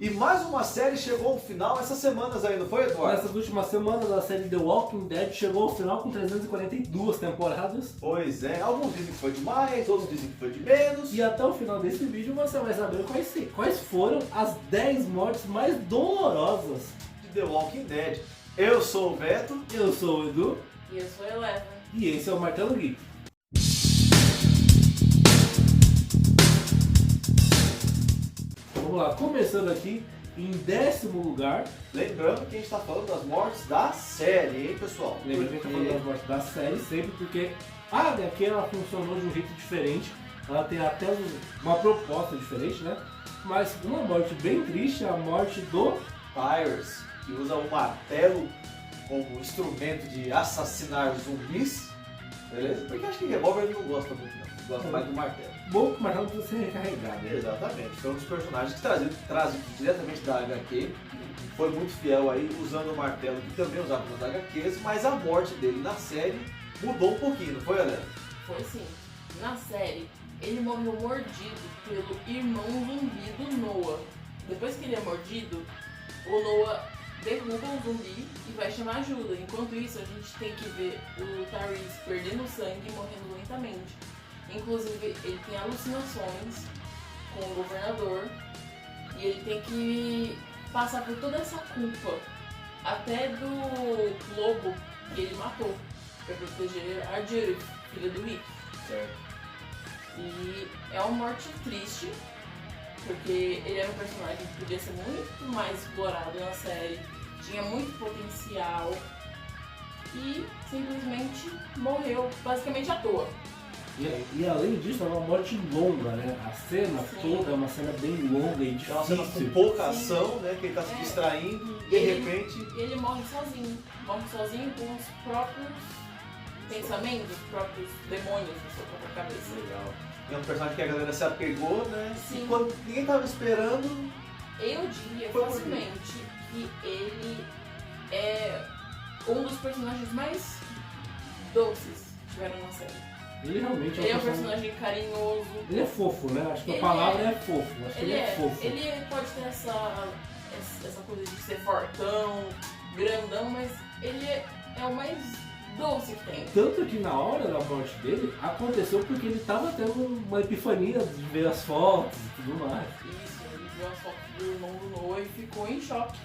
E mais uma série chegou ao final essas semanas aí, não foi, Eduardo? Nessas últimas semanas, a série The Walking Dead chegou ao final com 342 temporadas. Pois é, alguns dizem que foi de mais, outros dizem que foi de menos. E até o final desse vídeo você vai saber quais foram as 10 mortes mais dolorosas De The Walking Dead. Eu sou o Beto. Eu sou o Edu. E eu sou a Eleven. E esse é o Martelo Geek. Vamos lá, começando aqui em 10º lugar. Lembrando que a gente está falando das mortes da série, hein, pessoal? Lembra que a gente tá falando das mortes da série sempre porque a HQ ela funcionou de um jeito diferente. Ela tem até uma proposta diferente, né? Mas uma morte bem triste é a morte do Tyrus, que usa o martelo como instrumento de assassinar zumbis. Beleza? Porque acho que revólver ele não gosta muito, não. Ele gosta mais do martelo. bom que o martelo precisa ser recarregado. Né? Exatamente. Foi um dos personagens que trazem diretamente da HQ. Foi muito fiel aí, usando o martelo que também usava nas HQs, mas a morte dele na série mudou um pouquinho, não foi, Helena? Foi sim. Na série, ele morreu mordido pelo irmão zumbi do Noah. Depois que ele é mordido, o Noah derruba o zumbi e vai chamar ajuda. Enquanto isso, a gente tem que ver o Tyrese perdendo sangue e morrendo lentamente. Inclusive, ele tem alucinações com o governador e ele tem que passar por toda essa culpa, até do lobo que ele matou, para proteger a Judith, filha do Rick. Certo. E é uma morte triste, porque ele era um personagem que podia ser muito mais explorado na série, tinha muito potencial e simplesmente morreu basicamente à toa. E além disso, é uma morte longa, né? A cena Sim. toda é uma cena bem longa e É uma cena com difícil. pouca Sim. ação, né? Que ele tá se É. distraindo e de Ele- repente. E ele morre sozinho com os próprios pensamentos, os próprios demônios na sua própria cabeça. Legal. É um personagem que a galera se apegou, né? Sim. E quando ninguém tava esperando. Eu diria Foi facilmente que ele é um dos personagens mais doces que tiveram na série. Ele realmente Ele é um personagem... personagem carinhoso. Ele é fofo, né? Acho que a Ele palavra é. é fofo. Acho que ele é fofo. Ele pode ter essa coisa de ser fortão, grandão, mas ele é o mais doce que tem. Tanto que na hora da morte dele, aconteceu porque ele tava tendo uma epifania de ver as fotos e tudo mais. Isso, ele viu as fotos do irmão do Noah e ficou em choque.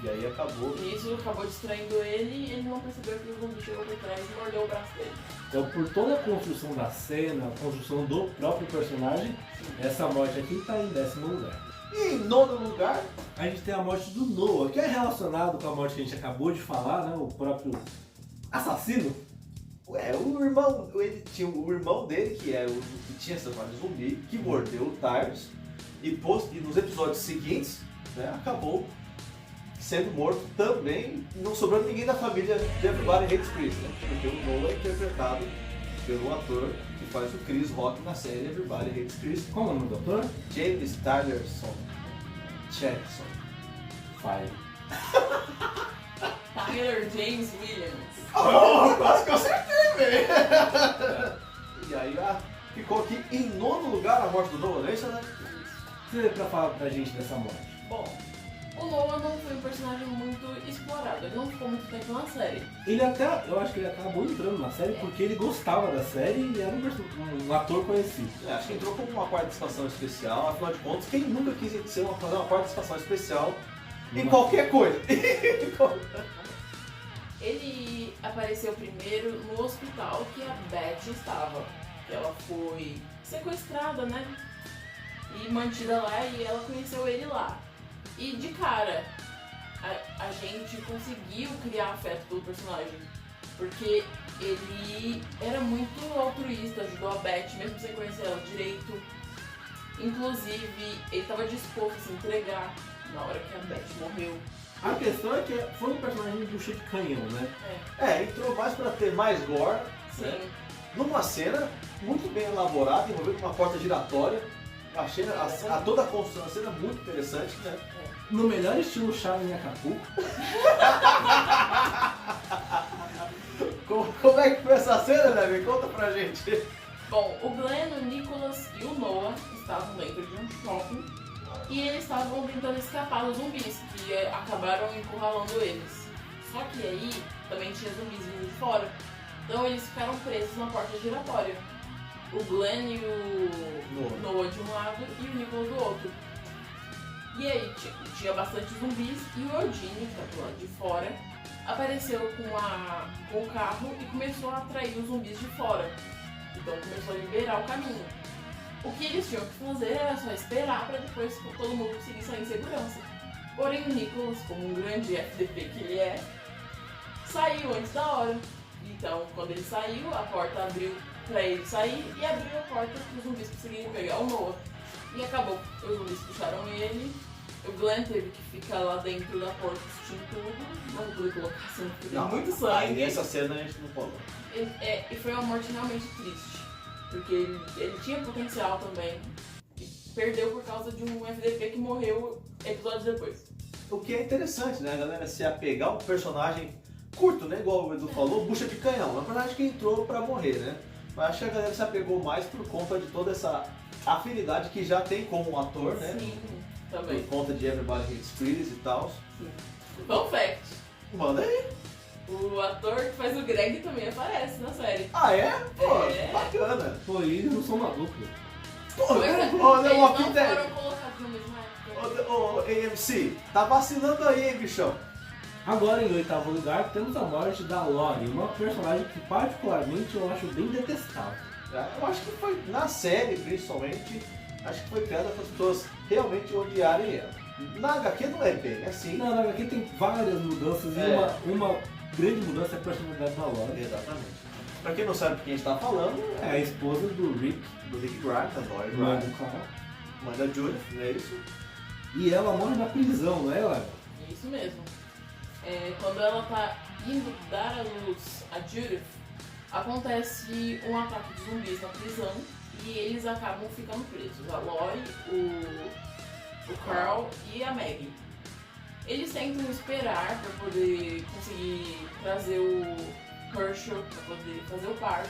E aí acabou. E isso acabou distraindo ele e ele não percebeu que o zumbi chegou por trás e mordeu o braço dele. Então, por toda a construção da cena, a construção do próprio personagem, essa morte aqui tá em 10º lugar. E em nono lugar, A gente tem a morte do Noah, que é relacionado com a morte que a gente acabou de falar, né? O próprio assassino. o irmão, ele tinha o irmão dele, que é o que tinha essa forma de zumbi, que mordeu o Tyrus e nos episódios seguintes, né, acabou sendo morto também, não sobrando ninguém da família de Everybody Hates Chris, né? Porque o Noah é interpretado pelo ator que faz o Chris Rock na série Everybody Hates Chris, Como é o nome do doutor? James Tylerson Jackson. Fire. Tyler James Williams. Oh, quase que eu acertei, velho! E aí ficou aqui em nono lugar a morte do Noah, não é isso, né? O que você tem pra falar pra gente dessa morte? Bom, o Noah não foi um personagem muito explorado, ele não ficou muito tempo na série. Ele até, eu acho que ele acabou entrando na série porque ele gostava da série e era um ator conhecido. Acho que entrou como uma participação especial, afinal de contas, quem nunca quis fazer uma participação especial em Uma- qualquer coisa? Ele apareceu primeiro no hospital que a Beth estava. Ela foi sequestrada, né? E mantida lá e ela conheceu ele lá. E de cara, a gente conseguiu criar afeto pelo personagem. Porque ele era muito altruísta, ajudou a Beth, mesmo sem conhecer ela direito. Inclusive, ele estava disposto a se entregar na hora que a Beth morreu. A questão é que foi um personagem de bucha de canhão, né? Entrou mais pra ter mais gore, Sim. né? Numa cena muito bem elaborada, envolvendo uma porta giratória. Achei toda a construção da cena muito interessante, né? No melhor estilo Chaves em Acapulco. Como é que foi essa cena, né? Me conta pra gente. Bom, o Glenn, o Nicholas e o Noah estavam dentro de um shopping E eles estavam tentando escapar dos zumbis, que acabaram encurralando eles. Só que aí também tinha zumbis vindo de fora. Então eles ficaram presos na porta giratória. O Glenn e o Noah de um lado e o Nicholas do outro. E aí tinha bastante zumbis e o Eugene, que tá do lado de fora, apareceu com o carro e começou a atrair os zumbis de fora. Então começou a liberar o caminho. O que eles tinham que fazer era só esperar para depois todo mundo conseguir sair em segurança. Porém o Nicholas, como um grande FDP que ele é, saiu antes da hora. Então quando ele saiu, a porta abriu para ele sair e abriu a porta para os zumbis conseguirem pegar o Noah. E acabou, os zumbis puxaram ele. O Glenn teve que ficar lá dentro da porta assistindo tudo. Não vou poder colocar sangue porque tem muito sangue. Aí nessa cena a gente não falou. E foi uma morte realmente triste. Porque ele tinha potencial também. E perdeu por causa de um FDP que morreu episódios depois. O que é interessante, né, galera? Se apegar um personagem curto, né? Igual o Edu falou, bucha de canhão. É um personagem que entrou pra morrer, né? Mas acho que a galera se apegou mais por conta de toda essa afinidade que já tem com o ator, né? Sim, também. Por conta de Everybody Hates Chris e tal. Sim. Fun fact. Manda aí. O ator que faz o Greg também aparece na série. Ah, é? Pô, É. bacana. Pô, e eles não são uma dupla. Pô, Eles The não Walking Dead. foram colocados na mesma época. Ô, AMC, tá vacilando aí, hein, bichão? Agora, em oitavo lugar, temos a morte da Lori, uma personagem que particularmente eu acho bem detestável. Eu acho que foi, na série, principalmente, acho que foi criada para as pessoas realmente odiarem ela. Na HQ não é bem assim. Não, aqui tem várias mudanças e uma grande mudança é a personalidade da Lori. Exatamente. Pra quem não sabe de quem a gente tá falando, É a esposa do Rick, do Rick Grimes, da Lori mãe Grimes, do Carl. mãe da Judith, não é isso? E ela morre na prisão, não é, Lara? Isso mesmo. Quando ela tá indo dar à luz a Judith, acontece um ataque de zumbis na prisão e eles acabam ficando presos. A Lori, o Carl e a Maggie. Eles tentam esperar para poder conseguir trazer o Herschel para poder fazer o parto,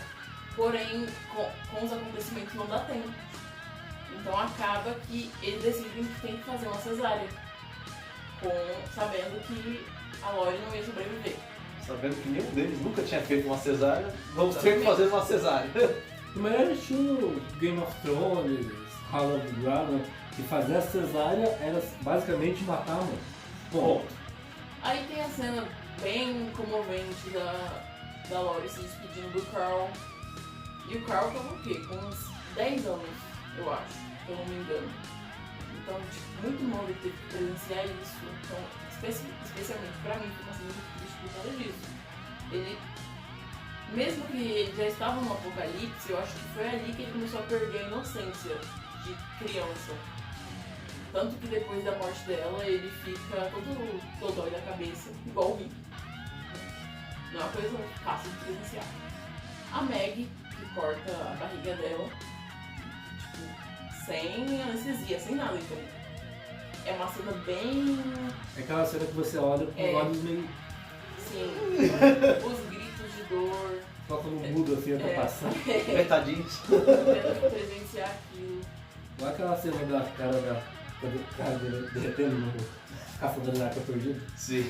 porém com os acontecimentos não dá tempo. Então acaba que eles decidem que tem que fazer uma cesárea, sabendo que a Lori não ia sobreviver. Sabendo que nenhum deles nunca tinha feito uma cesárea, vamos ter que fazer uma cesárea. Mas a gente tinha o Game of Thrones, House of Dragon, que fazer a cesárea era basicamente matar a mãe. Ponto. Aí tem a cena bem comovente da Lori se despedindo do Carl. E o Carl tava o quê? Com uns 10 anos, eu acho, se eu não me engano. Então, tipo, muito mal de ter que presenciar isso. Então, especialmente pra mim, ficou muito triste por causa disso. Ele, mesmo que ele já estava no apocalipse, eu acho que foi ali que ele começou a perder a inocência de criança. Tanto que depois da morte dela, ele fica todo dói da cabeça, igual o Rick. Não é uma coisa fácil de presenciar. A Maggie, que corta a barriga dela, tipo, sem anestesia, sem nada, então. É uma cena bem... É aquela cena que você olha com olhos meio... Sim, os gritos de dor. Só quando muda assim, até passar. Metadinhos. Tendo que presenciar aquilo. Olha aquela cena da cara derretendo no caçador da arca perdida. Sim.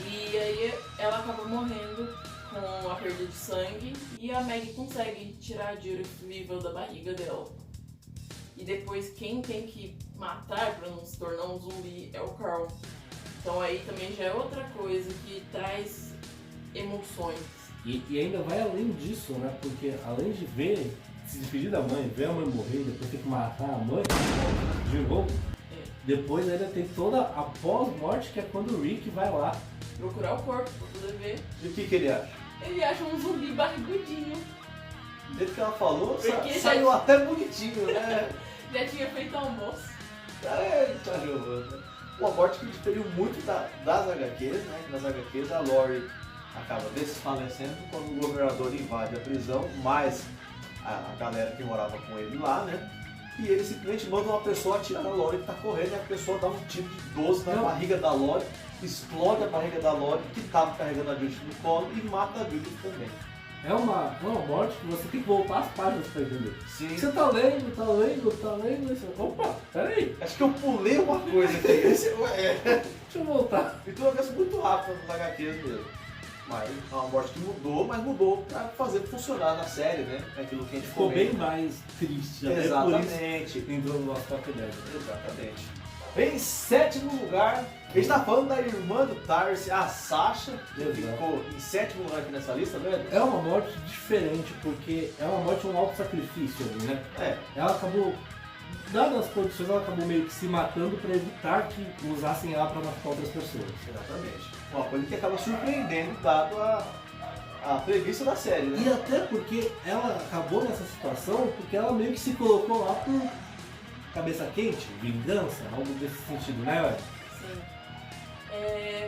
E aí ela acaba morrendo com a perda de sangue e a Maggie consegue tirar a Judith viva da barriga dela. E depois quem tem que matar pra não se tornar um zumbi é o Carl. Então aí também já é outra coisa que traz emoções. E ainda vai além disso, né? Porque além de se despedir da mãe, ver a mãe morrer, depois ter que matar a mãe de novo, depois ainda tem toda a pós-morte, que é quando o Rick vai lá Procurar o corpo pra poder ver. E o que ele acha? Ele acha um zumbi barrigudinho. Do jeito que ela falou, Porque saiu até bonitinho, né? Já tinha feito almoço. Eita, Giovana. Uma morte que diferiu muito das HQs, né? Nas HQs a Lori acaba desfalecendo quando o governador invade a prisão, mais a galera que morava com ele lá, né? E ele simplesmente manda uma pessoa atirar na Lori que tá correndo e a pessoa dá um tiro de 12 na barriga da Lori, explode a barriga da Lori que tava carregando a Judith no colo e mata a Judith também. é uma morte que você tem que voltar as páginas pra entender. Sim. Você tá lendo, e você... Opa, peraí, Acho que eu pulei uma coisa aqui. deixa eu voltar. Então eu penso muito rápido nos HQs mesmo. Mas é uma morte que mudou, mas mudou pra fazer funcionar na série, né? É aquilo que a gente Ficou bem comenta. mais triste, até por isso Exatamente. entrou no nosso top 10. Exatamente. Em sétimo lugar, a gente tá falando da irmã do Tyrese, a Sasha, que Exato. ficou em sétimo lugar aqui nessa lista, velho. É uma morte diferente, porque é uma morte, um auto-sacrifício ali, né? É, Ela acabou, dadas as condições, ela acabou meio que se matando para evitar que usassem ela para matar outras pessoas. exatamente. Uma coisa que acaba surpreendendo, dado a premissa da série, né? E até porque ela acabou nessa situação porque ela meio que se colocou lá por cabeça quente, vingança, algo desse sentido, né, ué? Sim.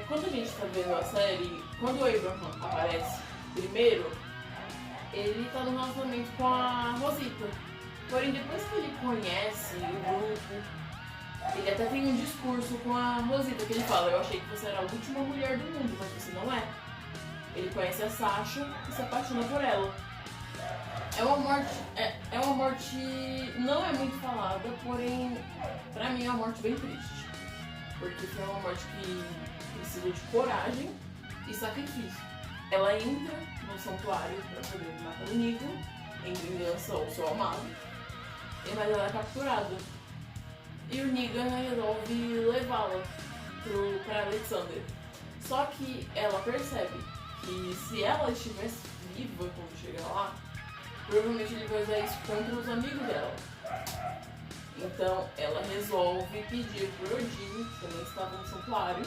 Quando a gente tá vendo a série, quando o Abraham aparece primeiro, ele tá no relacionamento com a Rosita. Porém, depois que ele conhece o grupo, ele até tem um discurso com a Rosita, que ele fala: eu achei que você era a última mulher do mundo, mas você não é. Ele conhece a Sasha e se apaixona por ela. É uma morte, não é muito falada, porém, pra mim é uma morte bem triste. Porque foi uma morte que precisou de coragem e sacrifício. Ela entra no santuário pra poder matar o Negan, em vingança ao seu amado, mas ela é capturada. E o Negan resolve levá-la pra Alexander. Só que ela percebe que se ela estivesse viva quando chegar lá, provavelmente ele vai usar isso contra os amigos dela. Então ela resolve pedir pro Odin, que também estava no santuário.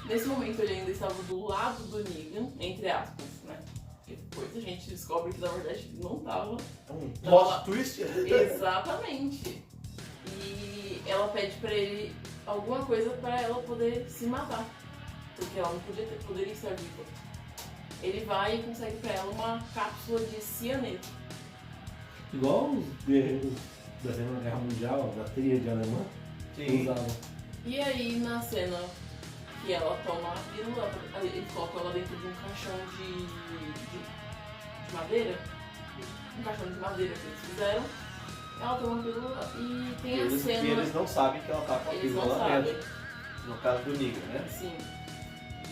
Nesse momento ele ainda estava do lado do Negan, entre aspas, né? Porque depois a gente descobre que na verdade ele não estava. Um Ela- plot twist. Exatamente. E ela pede pra ele alguma coisa pra ela poder se matar. Porque ela não poderia estar viva. Ele vai e consegue pra ela uma cápsula de cianeto. Igual os guerreiros da Segunda Guerra Mundial, da tríade alemã, Sim. usavam. E aí na cena que ela toma a pílula, eles colocam ela dentro de um caixão de madeira. Um caixão de madeira que eles fizeram. Ela toma a pílula e tem a cena. E eles não sabem que ela tá com a Eles pílula não lá sabem. dentro. No caso do Negan, né? Sim.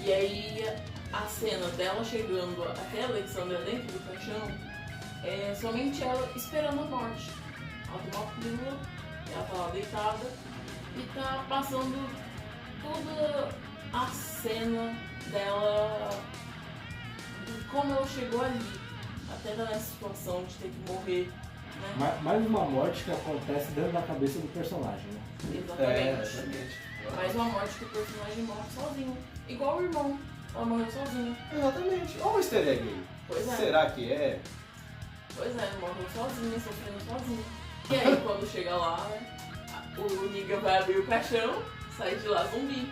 E aí a cena dela chegando até a Alexandra dentro do caixão é somente ela esperando a morte. Ela tomou a pílula, ela tá lá deitada e tá passando toda a cena dela, de como ela chegou ali, até nessa situação de ter que morrer, né? Mais uma morte que acontece dentro da cabeça do personagem, né? Exatamente. exatamente. Mais uma morte que o personagem morre sozinho. Igual o irmão, ela morreu sozinha. Exatamente. Olha o easter egg aí. Pois é. Será que é? Pois é, morreu sozinha, sofrendo sozinha. E aí quando chega lá, o Negan vai abrir o caixão, sai de lá zumbi,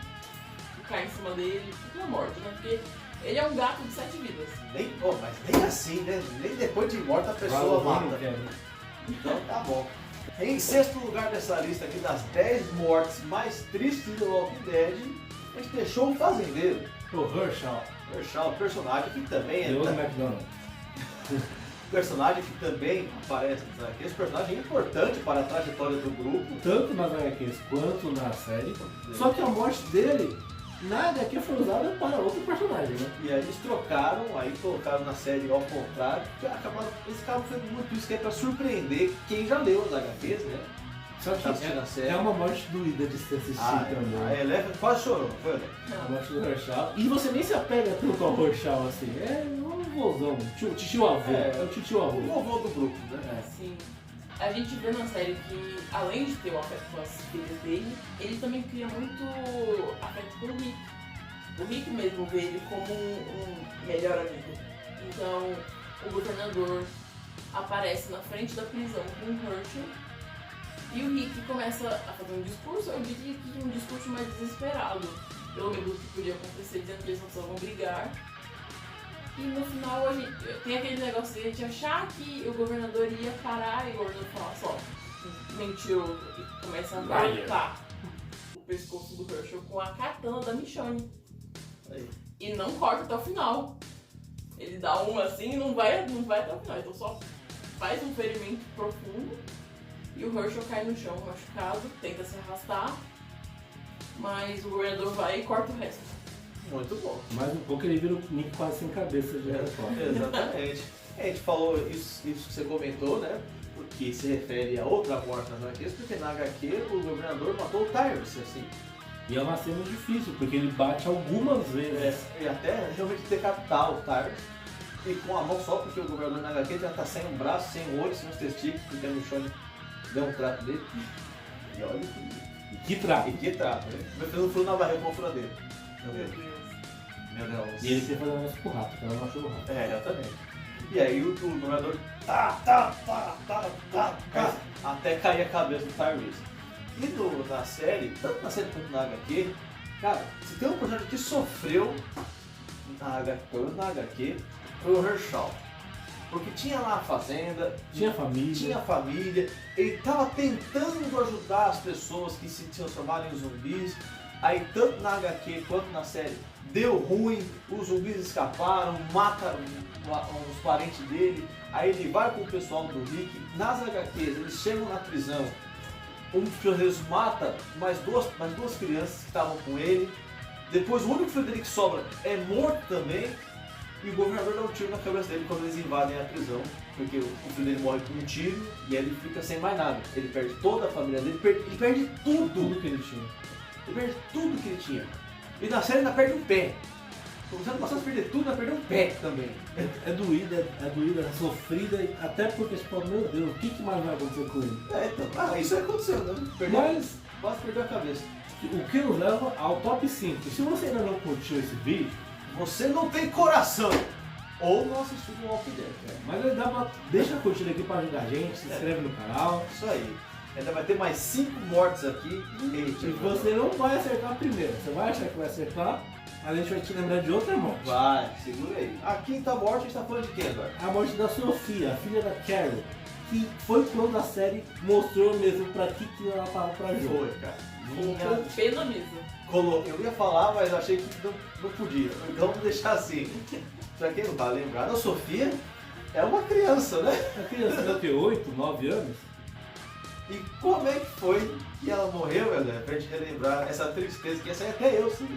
cai em cima dele, fica morto, né? Porque ele é um gato de 7 vidas. Nem, mas nem assim, né? Nem depois de morta a pessoa Claro, mata. não quero. Então tá bom. Em sexto lugar dessa lista aqui das 10 mortes mais tristes do Walking Dead, a gente deixou o fazendeiro. O Herschel, Herschel, personagem que também The Old McDonald. personagem que também aparece nos HQs, esse personagem é importante para a trajetória do grupo. Tanto nas HQs quanto na série. Só que a morte dele, na HQ foi usada para outro personagem, né? E aí eles trocaram, aí colocaram na série ao contrário, que eles acabam fazendo muito isso que é para surpreender quem já leu as HQs, né? Só que Tá assistindo a série. é uma morte doída de se assistir também. A Eleven quase chorou, não foi, né? A morte do Herschel. E você nem se apega tanto ao Herschel assim. É um vozão, tio avô. É o tio O avô. vovô do grupo, né? Assim, a gente vê na série que, além de ter o afeto com as filhas dele, ele também cria muito afeto com o Rick. O Rick mesmo vê ele como um melhor amigo. Então, o governador aparece na frente da prisão com o Herschel e o Rick começa a fazer um discurso, eu diria que um discurso mais desesperado, pelo medo do que podia acontecer, dizendo que eles não precisavam brigar. E no final a gente tem aquele negócio de a gente achar que o governador ia parar e o governador falar só, mentiroso, e começa a cortar o pescoço do Herschel com a katana da Michonne. Aí. E não corta até o final. Ele dá uma assim e não vai até o final. Então só faz um ferimento profundo e o Herschel cai no chão machucado, tenta se arrastar, mas o governador vai e corta o resto. Muito bom. Mais um pouco ele vira o Nick quase sem cabeça de Harry Potter. Exatamente. A gente falou isso que você comentou, né? Porque se refere a outra morte nas HQs, porque na HQ o governador matou o Tyrese, assim. E é uma cena difícil, porque ele bate algumas vezes. E até realmente decapitar o Tyrese. E com a mão só, porque o governador na HQ já tá sem um braço, sem um olho, sem os testículos, porque no chão deu um trato dele. E olha que... E que trapo. E que trato, né? Meu filho não foi na barriga com a furadeira. Meu Deus. Meu Deus. E ele quer fazer um negócio pro rato, ela não achou o rato. Exatamente. E aí o governador até cair a cabeça do Tyrese. E na série, tanto na série quanto na HQ, cara, se tem um personagem que sofreu na HQ, foi o Herschel. Porque tinha lá a fazenda, Tinha família. tinha família, ele estava tentando ajudar as pessoas que se transformaram em zumbis. Aí tanto na HQ quanto na série deu ruim, os zumbis escaparam, mataram os parentes dele. Aí ele vai com o pessoal do Rick. Nas HQs eles chegam na prisão, um dos prisioneiros mata mais duas crianças que estavam com ele. Depois o único filho dele que sobra é morto também. E o governador dá um tiro na cabeça dele quando eles invadem a prisão, porque o filho dele morre com um tiro e aí ele fica sem mais nada. Ele perde toda a família dele, ele perde tudo que ele tinha. Ele perde tudo que ele tinha. E na série ainda perde um pé. Começando a passar a perder tudo, ainda perde um pé também. É doída, é sofrida, até porque você fala, meu Deus, o que mais vai acontecer com ele? Então, isso aí aconteceu, né? Mas Quase perdeu a cabeça. o que nos leva ao top 5. Se você ainda não curtiu esse vídeo, Você não tem coração! Ou não assistiu o Walking Dead. mas dá pra, deixa a curtida aqui pra ajudar a gente, se inscreve no canal. Isso aí. Ainda vai ter mais 5 mortes aqui. E você não vai acertar a primeira, você vai achar que vai acertar, mas a gente vai te lembrar de outra morte. Vai, segura aí. A quinta morte, a gente tá falando de quem agora? A morte da Sofia, a filha da Carol, que foi quando a série mostrou mesmo pra que ela tava pra jogo. Foi, cara. Colocou o P na mesa. Eu ia falar, mas achei que não podia. Então vamos deixar assim. Pra quem não tá lembrado, a Sofia é uma criança, né? A criança deve ter 8, 9 anos. E como é que foi que ela morreu, galera? Pra gente relembrar essa tristeza que essa aí até eu sei.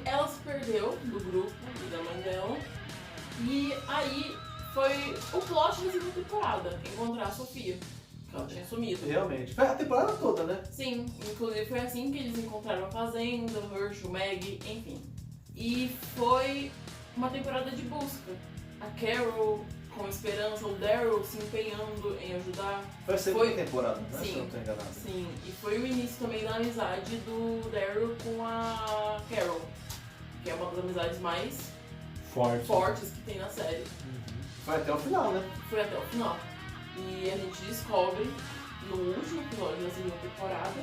Ela se perdeu do grupo e da mãe dela. E aí foi o plot da segunda temporada, encontrar a Sofia, que ela tinha sumido. Realmente. Foi a temporada toda, né? Sim, inclusive foi assim que eles encontraram a fazenda, o Herschel, o Maggie, enfim. E foi uma temporada de busca. A Carol com esperança, o Daryl se empenhando em ajudar. Foi a segunda temporada, né? Sim. Se eu não tô enganado. Sim, e foi o início também da amizade do Daryl com a Carol, que é uma das amizades mais fortes que tem na série. Foi até o final, né? Foi até o final. E a gente descobre no último episódio da segunda temporada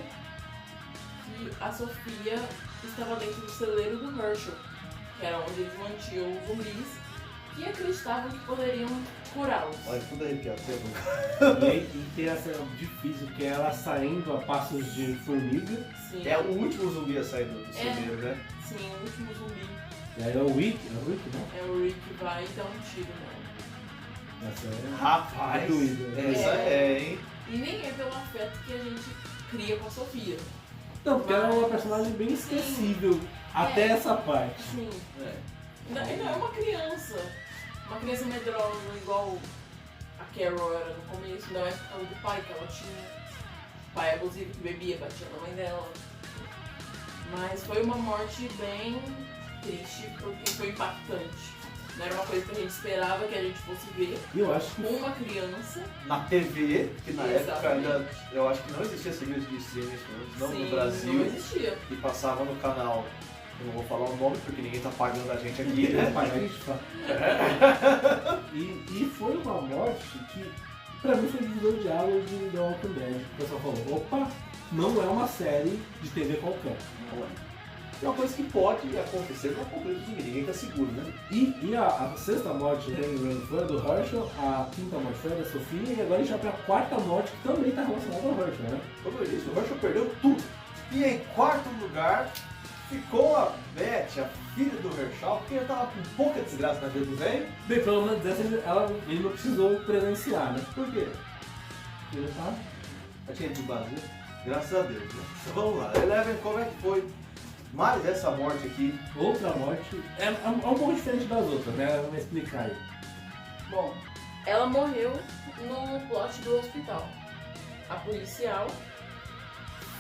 que a Sofia estava dentro do celeiro do Herschel, que era onde eles mantinham os zumbis e acreditavam que poderiam curá-los. Olha, tudo arrepiado. E tem essa difícil, que é ela saindo a passos de formiga. Sim. É o último zumbi a sair do celeiro, né? Sim, o último zumbi. E aí é o Rick, não? É o Rick que vai dar um tiro nela. Essa é... Rapaz, É doído, né? essa é, hein? E nem é pelo afeto que a gente cria com a Sofia. Não, porque ela é uma personagem bem esquecível até essa parte. Sim. É. Não, é uma criança. Uma criança medrosa, igual a Carol era no começo, não é por causa do pai que ela tinha. Pai abusivo que bebia, batia na mãe dela. Mas foi uma morte bem triste, porque foi impactante. Não era uma coisa que a gente esperava que a gente fosse ver E eu acho que com uma criança. Na TV, que na época Exatamente. ainda, eu acho que não existia serviço de streaming, não Sim, no Brasil. não existia. E passava no canal, eu não vou falar o nome porque ninguém tá pagando a gente aqui, né? pagar isso, tá? E foi uma morte que, pra mim, foi divisor de água de The Walking Dead. O pessoal falou, opa, não é uma série de TV qualquer. Não é. É uma coisa que pode acontecer no apocalipse zumbi, ninguém tá seguro, né? E a sexta morte foi a do Herschel, a quinta morte foi a da Sofia, e agora a gente vai pra quarta morte, que também tá relacionada ao Herschel, né? Como eu disse, o Herschel perdeu tudo. E em quarto lugar ficou a Beth, a filha do Herschel, porque ele tava com pouca desgraça na vida do velho. Bem, pelo menos dessa ele não precisou presenciar, né? Por quê? Ele tá... Já tinha ido de vazio? Graças a Deus, né? Então vamos lá, Eleven, como é que foi mais essa morte aqui? Outra morte é um pouco diferente das outras, né? Vamos explicar aí. Bom, ela morreu no plot do hospital. A policial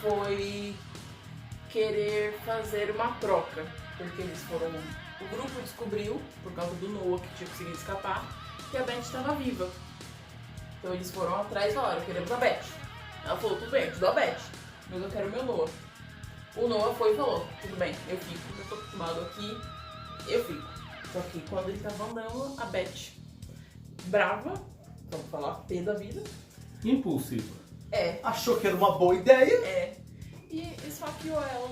foi querer fazer uma troca, porque eles foram... O grupo descobriu, por causa do Noah que tinha conseguido escapar, que a Beth estava viva. Então eles foram atrás e falaram, queremos a Beth. Ela falou, tudo bem, eu te dou a Beth, mas eu quero o meu Noah. O Noah foi e falou, tudo bem, eu fico, eu tô acostumado aqui, eu fico. Só que quando ele tava andando, a Beth, brava, vamos falar, pé da vida, Impulsiva. Achou que era uma boa ideia? e esfaqueou ela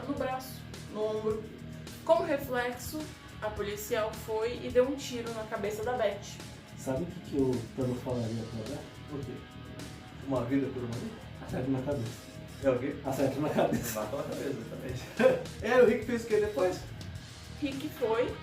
no braço, no ombro. Como reflexo, a policial foi e deu um tiro na cabeça da Beth. Sabe o que o Tano falaria pra dar? Por quê? Uma vida por uma vida? Acerta na cabeça. É o quê? Acerta na cabeça. Matou na cabeça, exatamente. O Rick fez o que depois? Rick foi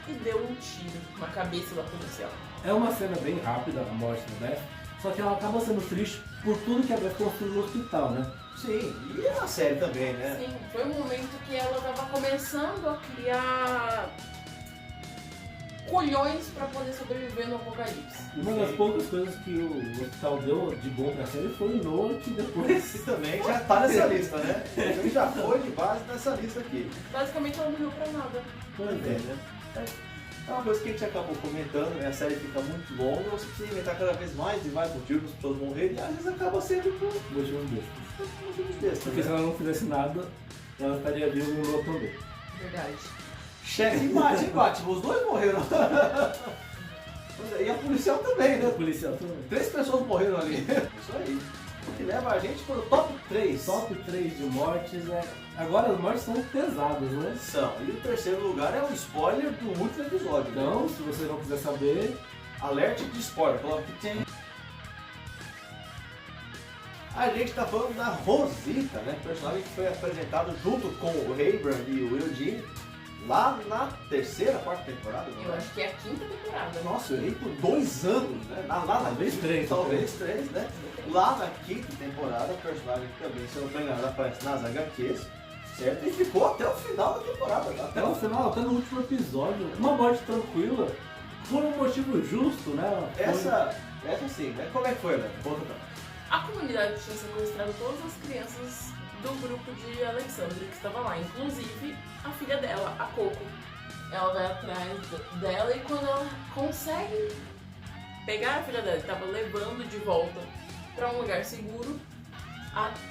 e deu um tiro na cabeça da policial. É uma cena bem rápida, a morte da Beth, só que ela acaba sendo triste por tudo que a Beth construiu no hospital, né? Sim, e a série também, né? Sim, foi um momento que ela estava começando a criar colhões para poder sobreviver no apocalipse. E uma das poucas coisas que o hospital deu de bom pra série foi o Noah, que depois... Esse também já tá nessa lista, né? Ele já foi de base nessa lista aqui. Basicamente ela não morreu pra nada. Também, né? É uma coisa que a gente acabou comentando, né? A série fica muito longa, você precisa inventar cada vez mais e mais motivos para as pessoas morrerem, e às vezes acaba sendo por motivos desses. motivos desses. Porque se ela não fizesse nada, ela estaria viva e o Noah também. Verdade. Chefe e Batman, os dois morreram. E a policial também, O né? policial também. 3 pessoas morreram ali. Isso aí. O que leva a gente para o top 3. Top 3 de mortes é... Agora as mortes são pesadas, né? São. E o terceiro lugar é um spoiler do último episódio. Então, se você não quiser saber... Alerte de spoiler. Coloca que tem. A gente tá falando da Rosita, né? Personagem que foi apresentado junto com o Abram e o Eugene lá na terceira, quarta temporada. Não Eu é? acho que é a quinta temporada. Nossa, eu errei por 2 anos, né? Lá na Talvez quinta, 3. Talvez 3, né? Lá na quinta temporada, o personagem que também, se eu não me engano, aparece nas HQs, certo? E ficou até o final da temporada, tá? Até o final, até no último episódio. Uma morte tranquila, por um motivo justo, né? Essa sim, né? Como é que foi, né? Conta pra nós. A comunidade tinha sequestrado todas as crianças do grupo de Alexandre que estava lá, inclusive a filha dela, a Coco. Ela vai atrás dela e quando ela consegue pegar a filha dela, que estava levando de volta para um lugar seguro,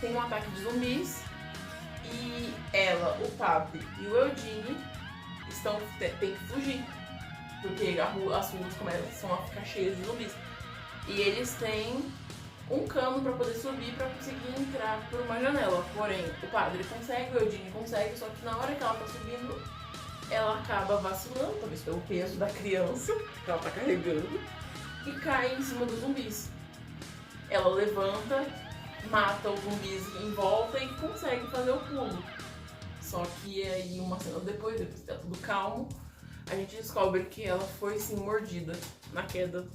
tem um ataque de zumbis e ela, o padre e o Eugene têm que fugir, porque as ruas começam a ficar cheias de zumbis. E eles têm um cano para poder subir para conseguir entrar por uma janela. Porém, o padre consegue, o Eugene consegue, só que na hora que ela tá subindo, ela acaba vacilando, talvez pelo peso da criança que ela tá carregando, e cai em cima dos zumbis. Ela levanta, mata os zumbis em volta e consegue fazer o pulo. Só que aí, uma cena depois que tá tudo calmo, a gente descobre que ela foi sim mordida na queda.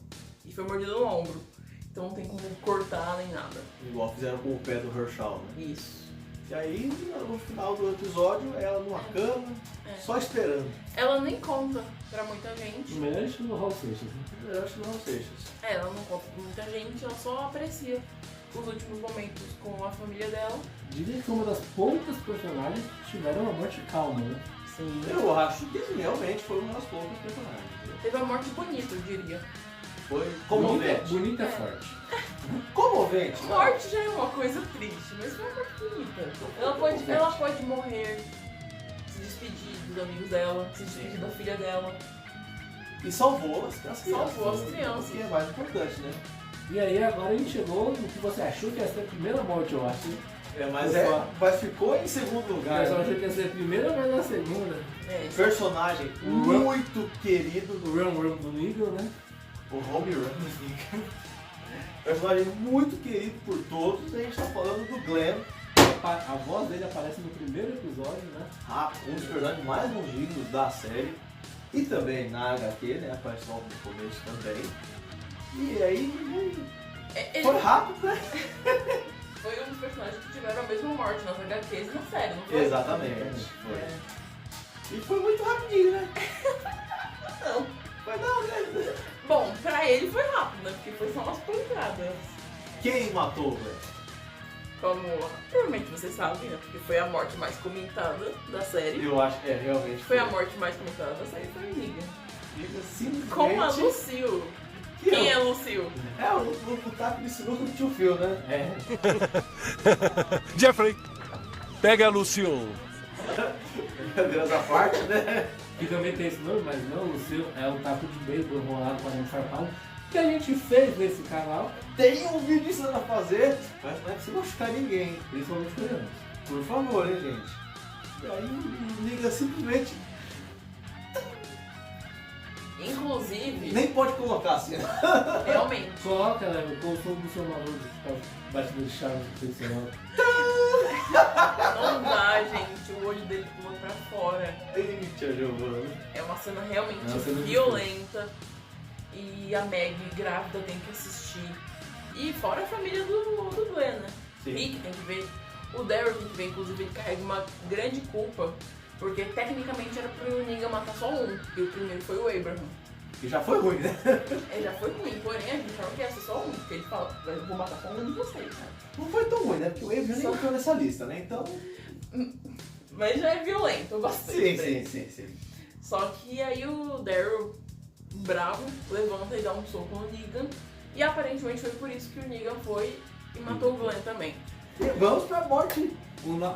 E foi mordida no ombro. Então não tem como cortar nem nada. Igual fizeram com o pé do Herschel, né? Isso. E aí, no final do episódio, ela numa cama, só esperando. Ela nem conta pra muita gente. Mexe no Hall Seixas. Eu acho que não Seixas. Ela não conta pra muita gente, ela só aprecia os últimos momentos com a família dela. Diria que uma das poucas personagens que tiveram uma morte calma, né? Sim. Eu acho que realmente foi uma das poucas personagens. Teve uma morte bonita, eu diria. Foi comovente. Bonita é forte. Comovente. Morte já é uma coisa triste, mas foi uma morte bonita. Ela pode morrer, se despedir dos amigos dela, se despedir da filha dela. E salvou as crianças. Salvou as crianças. O que é mais importante, né? E aí agora a gente chegou no que você achou que ia ser a primeira morte, eu acho. Mas ficou em segundo O lugar. pessoal achou que ia ser a primeira, mas a segunda. Personagem muito querido. O Rum do Nigel, né? O Home Run. Personagem muito querido por todos. A gente tá falando do Glenn, a voz dele aparece no primeiro episódio, né? Um dos personagens mais longínquos da série. E também na HQ, né? Aparece logo no começo também. E aí foi rápido, né? Foi um dos personagens que tiveram a mesma morte nas HQs e na série, não foi? Exatamente. Foi. É. E foi muito rapidinho, né? Não. Foi não, né? Bom, pra ele foi rápido, né? Porque foi só umas pancadas. Quem matou, velho? Como provavelmente vocês sabem, né? Porque foi a morte mais comentada da série. Eu acho que realmente Foi a morte mais comentada da série, foi a Negan. Simplesmente... Com a Lucille. Quem é Lucille? É o taco de sinuca do tio Phil, né? É. Jeffrey, pega a Lucille. Deus à parte, né? Que também tem esse nome, mas não, o seu é um taco de beisebol enrolado para um farpado que a gente fez nesse canal, Tem um vídeo ensinando a fazer, mas não é pra você machucar ninguém. principalmente crianças. Por favor, hein, gente? E aí o Negan simplesmente Inclusive, nem pode colocar assim. realmente, Coloca, né? Como sou do seu maluco de batida de chave profissional. não dá, gente. O olho dele pulou pra fora. Eita, Giovana. É uma cena realmente É uma cena violenta. E a Meg grávida tem que assistir. E fora a família do Glenn, né? Sim. Rick tem que ver. O Daryl tem que ver, inclusive ele carrega uma grande culpa. Porque tecnicamente era pro Negan matar só um. E o primeiro foi o Abraham. Que já foi ruim, né? Ele já foi ruim, porém a gente achava que ia ser só um. Porque ele fala, eu vou matar só um de vocês, né? Não foi tão ruim, né? Porque o Abraham nem Só- entrou nessa lista, né? Então. Mas já é violento, eu gostei. Sim. Só que aí o Daryl, bravo, levanta e dá um soco no Negan. E aparentemente foi por isso que o Negan foi e matou o Glenn também. E vamos pra morte.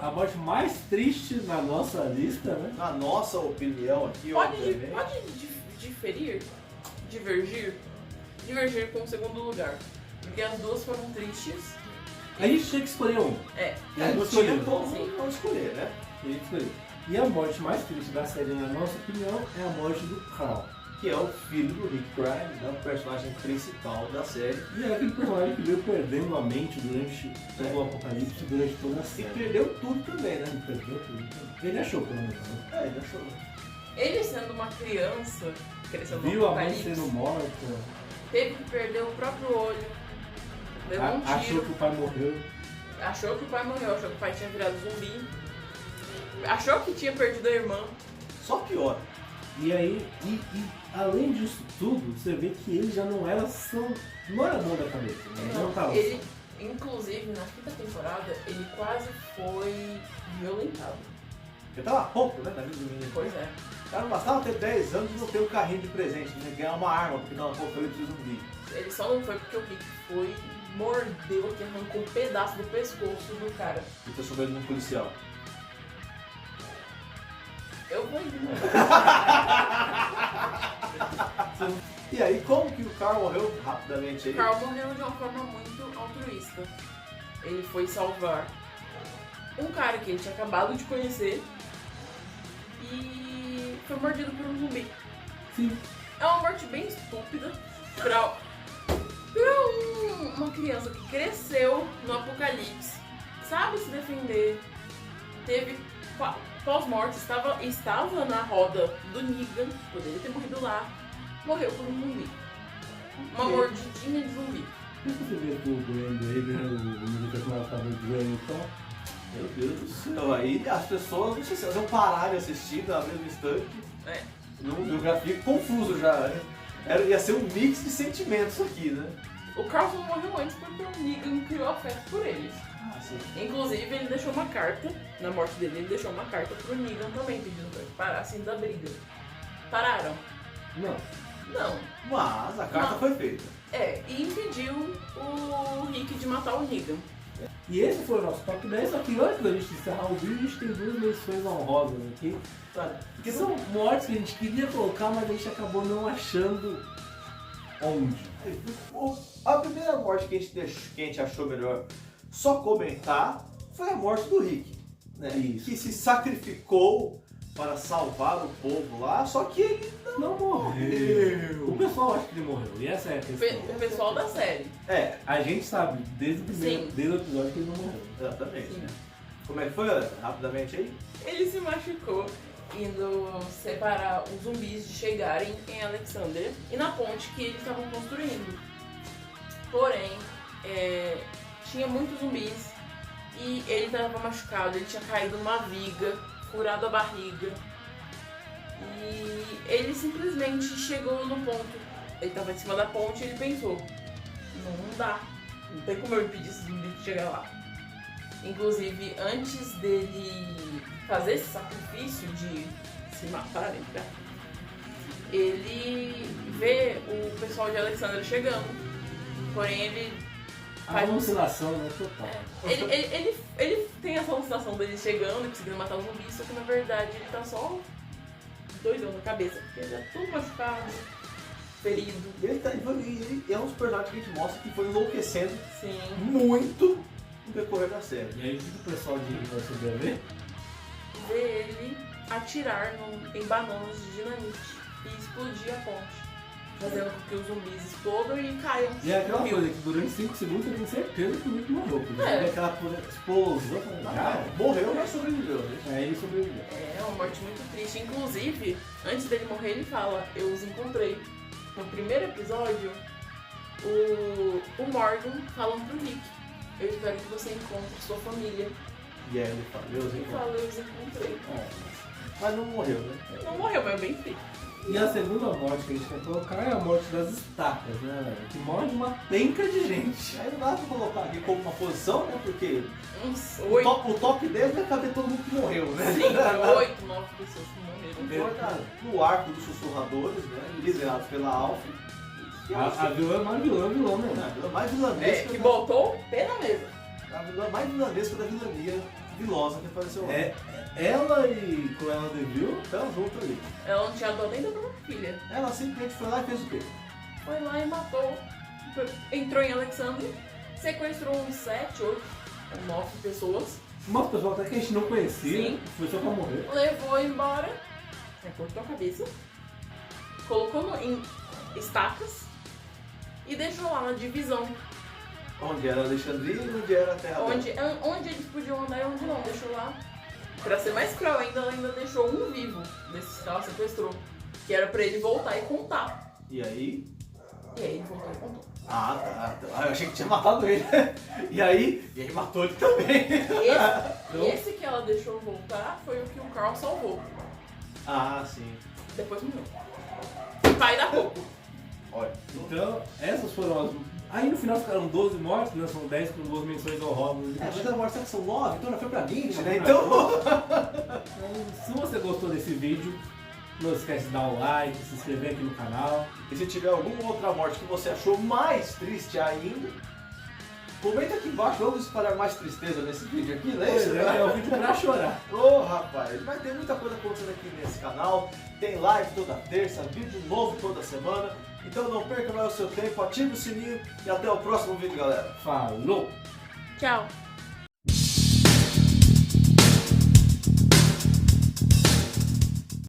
A morte mais triste na nossa lista, né? Na nossa opinião aqui, Pode obviamente. divergir com o segundo lugar. Porque as duas foram tristes. A gente tinha que escolher um. É, E a gente Não escolheu. tinha como não escolher, né? A gente escolheu. E a morte mais triste da série, na nossa opinião, é a morte do Carl. Que é o filho do Rick Grimes, né? O personagem principal da série. E é aquele personagem que veio perdendo a mente durante todo o apocalipse, durante toda a E série. perdeu tudo também, né? Ele perdeu tudo. Ele achou, pelo menos. Né? Ele achou. ele sendo uma criança, crescendo Viu no a mãe apocalipse, sendo morta, teve que perder o próprio olho, levou um achou tiro, que o pai morreu. achou que o pai morreu, achou que o pai tinha virado zumbi, achou que tinha perdido a irmã. Só pior. E aí, além disso tudo, você vê que ele já não era não era bom da cabeça. Né? Ele não tava. Ele, inclusive, na quinta temporada, ele quase foi violentado. Porque tava pouco, né? Da vida do menino. Pois é. Cara, não bastava ter 10 anos e não ter um carrinho de presente, né? Ganhar uma arma, porque tava pouco ele precisa zumbi. Ele só não foi porque o Rick foi, mordeu aqui, arrancou um pedaço do pescoço do cara. E transformou ele num policial. Eu vou ignorar. E aí, como que o Carl morreu rapidamente aí? O Carl morreu de uma forma muito altruísta. Ele foi salvar um cara que ele tinha acabado de conhecer e foi mordido por um zumbi. Sim. É uma morte bem estúpida pra uma criança que cresceu no apocalipse, sabe se defender, teve pós-morte, estava na roda do Negan, poderia ter morrido lá, morreu por um zumbi. Uma mordidinha de zumbi. Por que você vê que o Glenn do Abraham, o menino personagem tava do Glenn e tal? Meu Deus do céu, aí as pessoas, não sei se elas vão parar de assistir na mesma instante. É. Eu já fico confuso já, né? Ia ser um mix de sentimentos aqui, né? O Carl só morreu antes porque o Negan criou afeto por eles. Ah, sim. Inclusive, ele deixou uma carta, na morte dele, ele deixou uma carta pro Negan também, pedindo pra que parassem da briga. Pararam? Não. Não. Mas a carta Não. foi feita. É, e impediu o Rick de matar o Negan. E esse foi o nosso top 10, só que antes da gente encerrar o vídeo, a gente tem duas menções honrosas aqui. Que são mortes que a gente queria colocar, mas a gente acabou não achando onde. A primeira morte que a gente achou melhor só comentar foi a morte do Rick, né? Isso. Que se sacrificou para salvar o povo lá, só que ele Não morreu. O pessoal acha que ele morreu, e essa é a questão. O pessoal da série. é, A gente sabe, desde o primeiro, Sim. desde o episódio, que ele não morreu. exatamente, Sim. né? Como é que foi, Ana? Rapidamente aí? Ele se machucou indo separar os zumbis de chegarem em Alexander e na ponte que eles estavam construindo. Porém, tinha muitos zumbis e ele estava machucado, ele tinha caído numa viga, furado a barriga. E ele simplesmente chegou no ponto. Ele estava em cima da ponte e ele pensou, não dá, não tem como eu impedir esse zumbi de chegar lá. Inclusive, antes dele fazer esse sacrifício de se matar, ele vê o pessoal de Alexandria chegando. Porém, ele A faz alucinação, né? Total. ele tem essa alucinação dele chegando e conseguindo matar os zumbis, só que na verdade ele tá só doidão na cabeça, porque ele é todo machucado, ferido. Ele é um dos personagens que a gente mostra que foi enlouquecendo Sim. muito no decorrer da série. E aí o que o pessoal de Rio vai sobreviver? Vê ele atirar em bananas de dinamite e explodir a ponte, fazendo com que os zumbis explodam e caiam E é aquela no rio. coisa que durante 5 segundos eu tenho certeza que o Nick morreu. Porque É. teve aquela explosão, Morreu, mas sobreviveu, né? Aí ele sobreviveu. É uma morte muito triste. Inclusive, antes dele morrer, ele fala, eu os encontrei. No primeiro episódio, o Morgan falando pro Rick, eu espero que você encontre sua família. E aí ele fala, Deus, Ele então. fala, eu os encontrei. Mas não morreu, né? Não morreu, mas é bem triste. E a segunda morte que a gente quer colocar é a morte das estacas, né, velho? Que morre uma penca de gente. Aí não dá pra colocar aqui como uma posição, né? Porque Uns o 8, top dele vai caber todo mundo que morreu, né? 8, 9 pessoas que morreram. Importa no arco dos sussurradores, né? Liderados pela Alpha. A vilã é mais vilã mesmo. A vilã mais vilanesca. Que botou o pé na mesa. A vilã mais vilanesca da vilania vilosa que apareceu lá. É, ela e Cruella de Vil, Então, junto ali. Ela não tinha dó nem da própria filha. Ela simplesmente foi lá e fez o quê? Foi lá e matou. Entrou em Alexandria, sequestrou uns 7, 8, 9 pessoas. umas pessoas até que a gente não conhecia, Sim. foi só pra morrer. Levou embora, cortou a cabeça, colocou em estacas e deixou lá na divisão. Onde era Alexandria e onde era a Terra Bela. Onde eles podiam andar e onde não, deixou lá. Pra ser mais cruel ainda, ela ainda deixou um vivo desses que ela sequestrou. Que era pra ele voltar e contar. E aí? E aí ele voltou e contou. Ah, tá. Ah, eu achei que tinha matado ele. E aí matou ele também. Esse que ela deixou voltar foi o que o Carl salvou. Ah, sim. Depois morreu. Pai da Coco. Olha. Então, essas foram as... Aí no final ficaram 12 mortes, né? São 10 com 2 menções honrosas. Mas a morte são 9, então já foi pra 20, né? Então- Então... Se você gostou desse vídeo, não esquece de dar um like, se inscrever aqui no canal. E se tiver alguma outra morte que você achou mais triste ainda, comenta aqui embaixo, vamos espalhar mais tristeza nesse vídeo aqui, né? Pois é um vídeo pra chorar. Ô rapaz, vai ter muita coisa acontecendo aqui nesse canal. Tem live toda terça, vídeo novo toda semana. Então não perca mais o seu tempo, ative o sininho e até o próximo vídeo, galera. Falou! Tchau.